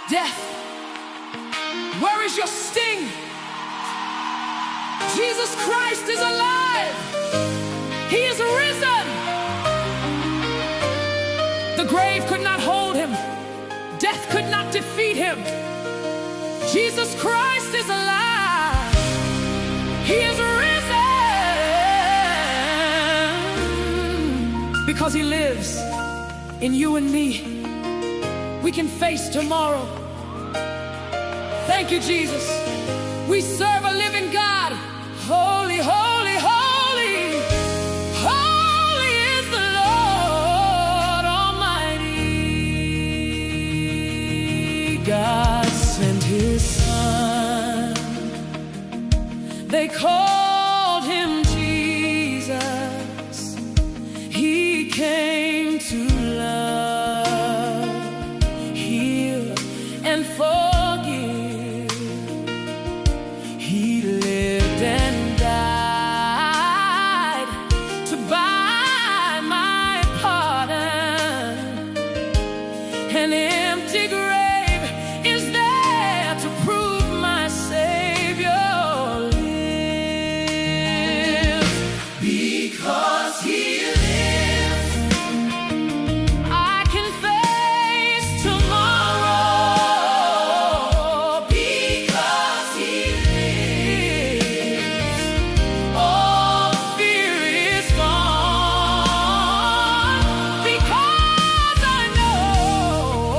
Death, where is your sting? Jesus Christ is alive. He is risen. The grave could not hold him. Death could not defeat him. Jesus Christ is alive. He is risen. Because he lives in you and me, we can face tomorrow. Thank you, Jesus. We serve a living God. Holy, holy, holy, holy is the Lord Almighty. God sent his Son. They called him Jesus. He came to love, heal, and forgive. He lived and died to buy my pardon. An empty grave is there to prove my Savior lives. Because he lives, I can face tomorrow. Because he lives, all fear is gone. Because I know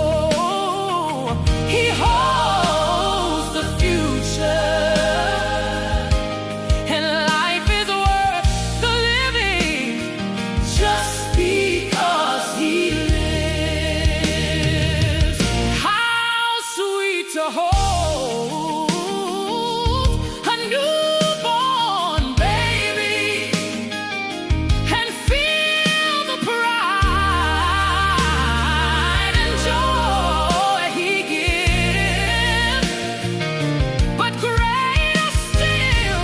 he holds the future, and life is worth the living just because he lives. How sweet to hold a newborn baby and feel the pride and joy he gives. But greater still,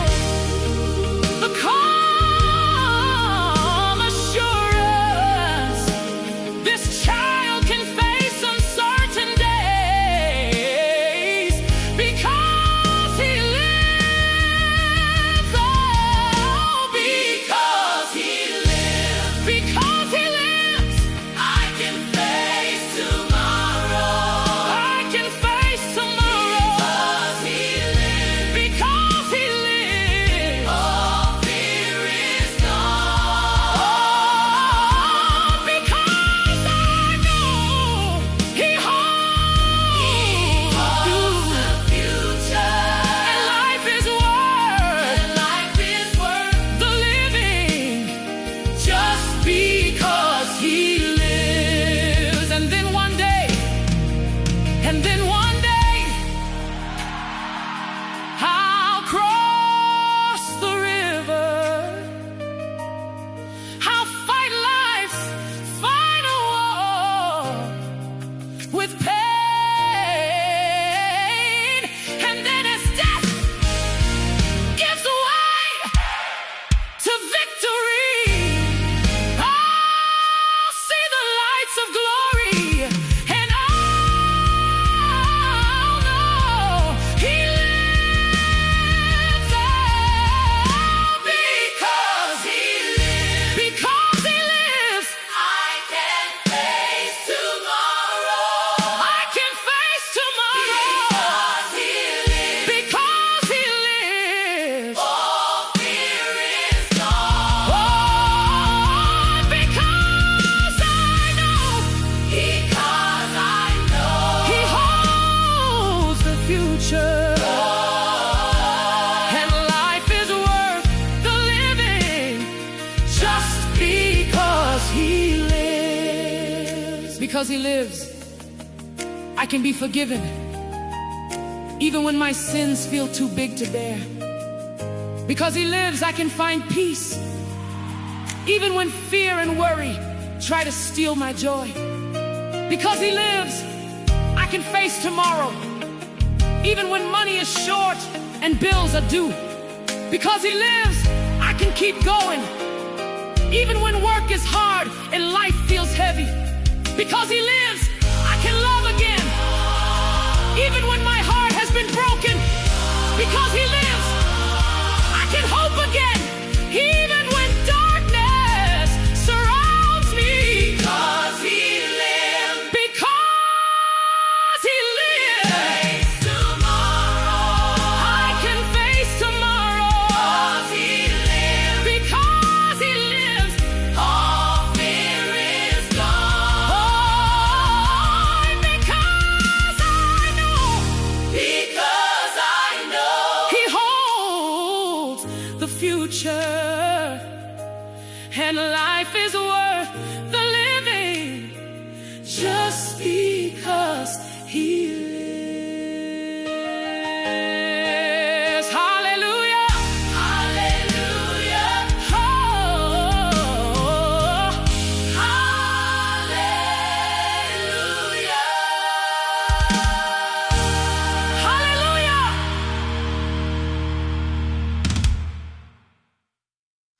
the calm assurance this child can face uncertain days. Because he lives, oh, because he lives, because he lives, I can face tomorrow. I can face tomorrow. Because he lives, all fear is gone. Because I know he holds the future, and life is worth the living just because he lives. And then one day, I'll cross the river. I'll fight life's final war with pain. And then as death gives way to victory, I'll see the lights of glory, and I'll know he lives. Oh, because he lives, because he lives, I can face tomorrow. I can face tomorrow. Because he lives, all fear is gone. Because I know he holds the future, and life is worth the living just because he lives. Because he lives, I can be forgiven, even when my sins feel too big to bear. Because he lives, I can find peace, even when fear and worry try to steal my joy. Because he lives, I can face tomorrow, even when money is short and bills are due. Because he lives, I can keep going, even when work is hard and life feels heavy. Because he lives, I can love again, Because He lives, I can hope again, even when darkness surrounds me. Because He lives. Because He lives. Face tomorrow. I can face tomorrow. Because He lives. Because He lives. All fear is gone. Oh, because I know. Because I know. He holds the future. And life is worth the living just because He lives.